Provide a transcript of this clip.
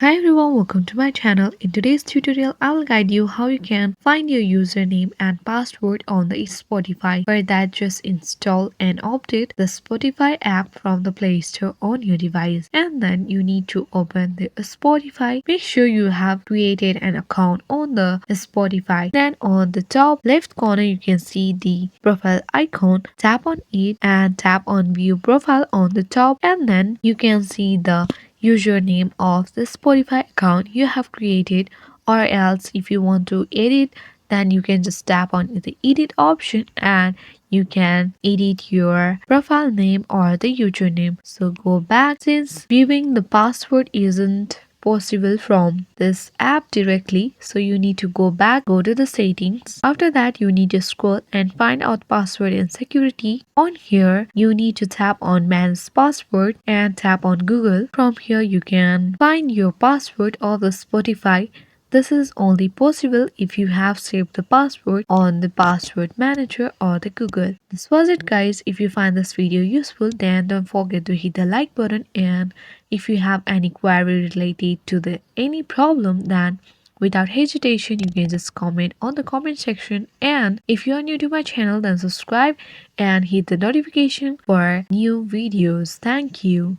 Hi everyone, welcome to my channel. In today's tutorial, I will guide you how you can find your username and password on the Spotify. For that, just install and update the Spotify app from the Play Store on your device. And then you need to open the Spotify. Make sure you have created an account on the Spotify. Then on the top left corner, you can see the profile icon. Tap on it and tap on view profile on the top. And then you can see the username of the Spotify account you have created, or else if you want to edit, then you can just tap on the edit option and you can edit your profile name or the username. So go back, since viewing the password isn't possible from this app directly, so you need to go back, go to the settings. After that, you need to scroll and find out password and security. On here you need to tap on manage password and tap on Google. From here you can find your password of the Spotify. This is only possible if you have saved the password on the password manager or the Google. This was it guys. If you find this video useful, then don't forget to hit the like button, and if you have any query related to the any problem, then without hesitation you can just comment on the comment section. And if you are new to my channel, then subscribe and hit the notification for new videos. Thank you.